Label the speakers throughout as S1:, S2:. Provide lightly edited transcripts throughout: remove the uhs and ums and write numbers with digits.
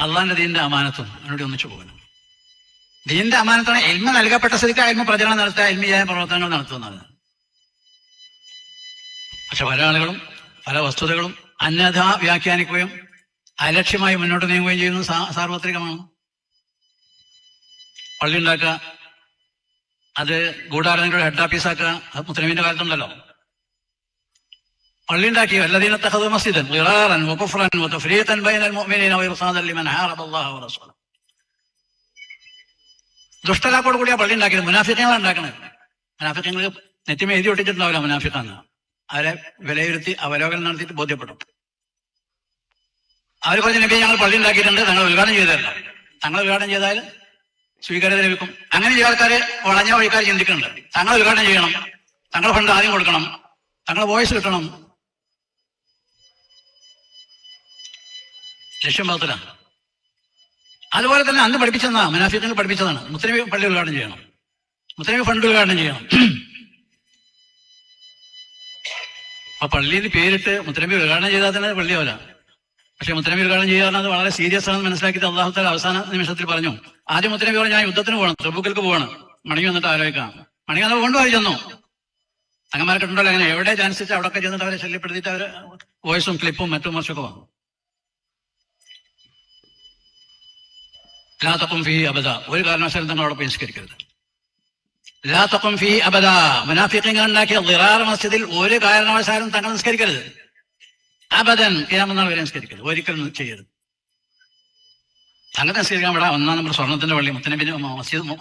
S1: അള്ളാന്റെ ദീനിന്റെ അമാനത്തും അതിനോട് ഒന്നിച്ചു പോകണം. ദീനിന്റെ അമാനത്താണ് എൽമ നൽകപ്പെട്ട സ്ഥിതിക്ക് എൽമ പ്രചരണം നടത്തുക, എൽമിയായ പ്രവർത്തനങ്ങൾ നടത്തുന്നതാണ്. പക്ഷെ പല ആളുകളും പല വസ്തുതകളും അന്യഥ വ്യാഖ്യാനിക്കുകയും അലക്ഷ്യമായി മുന്നോട്ട് നീങ്ങുകയും ചെയ്യുന്നത് സാർവത്രികമാണ്. പള്ളി ഉണ്ടാക്കുക, അത് ഗൂഢാലോചനയുടെ ഹെഡ് ഓഫീസാക്കുക, അത് മുസ്ലിമിന്റെ കാലത്തുണ്ടല്ലോ. പള്ളി ഉണ്ടാക്കി വല്ലദീന തഖദു മസ്ജിദൻ ളിറാറൻ വകുഫ്റൻ വതഫ്രീഖൻ ബൈനൽ മുഅ്മിനീന വഇർസാദൻ ലിമൻ ഹാറബ അല്ലാഹു വറസൂലഹു. ദുഷ്ടലാക്കോട് കൂടിയാ പള്ളി ഉണ്ടാക്കിയത്. മുനാഫിഖീങ്ങളാണ് ഉണ്ടാക്കണത്. മുനാഫിഖീങ്ങൾ നെറ്റിമ എഴുതി ഒട്ടിച്ചിട്ടുണ്ടാവില്ല മുനാഫിഖാന്ന്. അവരെ വിലയിരുത്തി അവലോകനം നടത്തിയിട്ട് ബോധ്യപ്പെടും. അവർ പറഞ്ഞ നബി ഞങ്ങൾ പള്ളി ഉണ്ടാക്കിയിട്ടുണ്ട്, തങ്ങൾ ഉദ്ഘാടനം ചെയ്തതല്ല. തങ്ങൾ ഉദ്ഘാടനം ചെയ്താൽ സ്വീകാര്യത ലഭിക്കും. അങ്ങനെ ചില ആൾക്കാര് വളഞ്ഞ വഴിക്കാർ ചിന്തിക്കുന്നുണ്ട്. തങ്ങൾ ഉദ്ഘാടനം ചെയ്യണം, തങ്ങൾ ഫണ്ട് ആദ്യം കൊടുക്കണം, തങ്ങൾ വോയിസ് കിട്ടണം. ലക്ഷ്യം പാത്തിലാണ്. അതുപോലെ തന്നെ അന്ന് പഠിപ്പിച്ചെന്നാ മുനാഫിഖീങ്ങൾ പഠിപ്പിച്ചതാണ്. മുസ്ലിം പള്ളി ഉദ്ഘാടനം ചെയ്യണം, മുസ്ലിം ഫണ്ട് ഉദ്ഘാടനം ചെയ്യണം. അപ്പൊ പള്ളിയിൽ പേരിട്ട് മുത്തനബി ഉദ്ഘാടനം ചെയ്താൽ തന്നെ പള്ളിയാവില്ല. പക്ഷെ മുത്തനബി ഉദ്ഘാടനം ചെയ്യാറുള്ളത് വളരെ സീരിയസ് ആണെന്ന് മനസ്സിലാക്കിയിട്ട് അള്ളാഹു തആല അവസാന നിമിഷത്തിൽ പറഞ്ഞു. ആദ്യം മുത്തനബി പറഞ്ഞു ഞാൻ യുദ്ധത്തിന് പോകണം, തബൂക്കിലേക്ക് പോവാണ്, മടങ്ങി വന്നിട്ട് ആലോചിക്കാം. മടങ്ങി വന്നപ്പോൾ കൊണ്ടുപോയി ചെന്നു. തങ്ങന്മാർക്കുണ്ടല്ലോ അങ്ങനെ എവിടെ ചാൻസ് വെച്ചാൽ അവിടെയൊക്കെ ചെന്നിട്ട് അവരെ ശല്യപ്പെടുത്തിയിട്ട് അവര് വോയിസും ക്ലിപ്പും മറ്റും മറിച്ചൊക്കെ വന്നു. ലാ തഖും ഫീഹി അബദ, ഒരു കാരണവശാലും തങ്ങൾ അവിടെ ബഹിഷ്കരിക്കരുത്. ലാ തഖും ഫീഹി അബദ, മുനാഫിഖീങ്ങൾ ഉണ്ടാക്കിയ ളിറാർ മസ്ജിദിൽ ഒരു കാരണവശാലും തങ്ങൾ നിസ്കരിക്കരുത്. അബദൻ, ഖിയാമത്ത് നാൾ വരെ നിസ്കരിക്കരുത്, ഒരിക്കലും ചെയ്യരുത്. അങ്ങനെ നിസ്കരിക്കാൻ ഇവിടെ ഒന്നാം നമ്പർ സ്വർണ്ണത്തിന്റെ പള്ളി, മുത്തനബി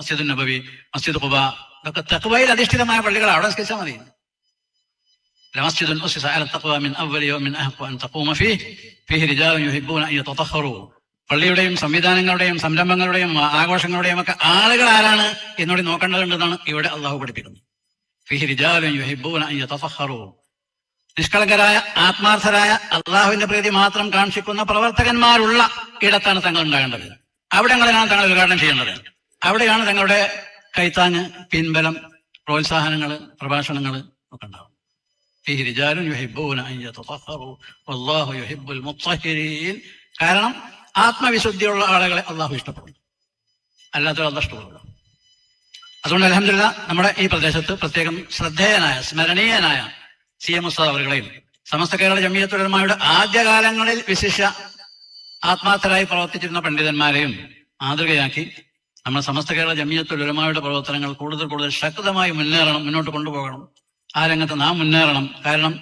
S1: മസ്ജിദ് നബവി, മസ്ജിദ് ഖുബ, ഇതൊക്കെ തഖ്വയിൽ അധിഷ്ഠിതമായ പള്ളികൾ, അവിടെ നിസ്കരിച്ചാൽ മതി. ലമസ്ജിദുൻ ഉസ്സിസ അല തഖ്വ മിൻ അവ്വലി യൗമിൻ അഹഖു അൻ തഖൂമ ഫീഹി റിജാലുൻ യുഹിബ്ബൂന അൻ യതതഹറു. പള്ളിയുടെയും സംവിധാനങ്ങളുടെയും സംരംഭങ്ങളുടെയും ആഘോഷങ്ങളുടെയും ഒക്കെ ആളുകൾ ആരാണ് എന്നോട് നോക്കേണ്ടതുണ്ടെന്നാണ് ഇവിടെ അള്ളാഹു പഠിപ്പിക്കുന്നത്. ഫീഹി റിജാലുൻ യുഹിബ്ബൂന അൻ യതതഹറു. നിഷ്കളങ്കരായ ആത്മാർത്ഥരായ അള്ളാഹുവിന്റെ പ്രീതി മാത്രം കാക്ഷിക്കുന്ന പ്രവർത്തകന്മാരുള്ള ഇടത്താണ് തങ്ങൾ ഉണ്ടാകേണ്ടത്. അവിടങ്ങളിലാണ് തങ്ങൾ ഉദ്ഘാടനം ചെയ്യേണ്ടത്. അവിടെയാണ് തങ്ങളുടെ കൈത്താങ്ങ്, പിൻബലം, പ്രോത്സാഹനങ്ങൾ, പ്രഭാഷണങ്ങൾ ഒക്കെ ഉണ്ടാവും. ഫീഹി റിജാലുൻ യുഹിബ്ബൂന അൻ യതതഹറു വല്ലാഹു യുഹിബ്ബുൽ മുത്തഹിരീൻ. കാരണം ആത്മവിശുദ്ധിയുള്ള ആളുകളെ അള്ളാഹു ഇഷ്ടപ്പെടും, അല്ലാത്തവരെ അള്ളാഹു ഇഷ്ടപ്പെടും. അതുകൊണ്ട് അൽഹംദുലില്ലാഹ് നമ്മുടെ ഈ പ്രദേശത്ത് പ്രത്യേകം ശ്രദ്ധേയനായ സ്മരണീയനായ CM ഉസ്താദ് അവരുടെയും സമസ്ത കേരള ജംഇയ്യത്തുൽ ഉലമായുടെ ആദ്യകാലങ്ങളിൽ വിശിഷ്യ ആത്മാർത്ഥരായി പ്രവർത്തിച്ചിരുന്ന പണ്ഡിതന്മാരെയും മാതൃകയാക്കി നമ്മൾ സമസ്ത കേരള ജംഇയ്യത്തുൽ ഉലമായുടെ പ്രവർത്തനങ്ങൾ കൂടുതൽ ശക്തമായി മുന്നോട്ട് കൊണ്ടുപോകണം. ആ രംഗത്ത് നാം മുന്നേറണം. കാരണം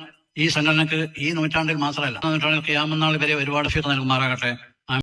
S1: ഈ സംഘടനക്ക് ഈ നൂറ്റാണ്ടിൽ മാത്രമല്ല, നൂറ്റാണ്ടിൽ ഖിയാമത്ത് നാൾ വരെ ഒരുപാട് ഫിഖ് നൽകുമാറാകട്ടെ.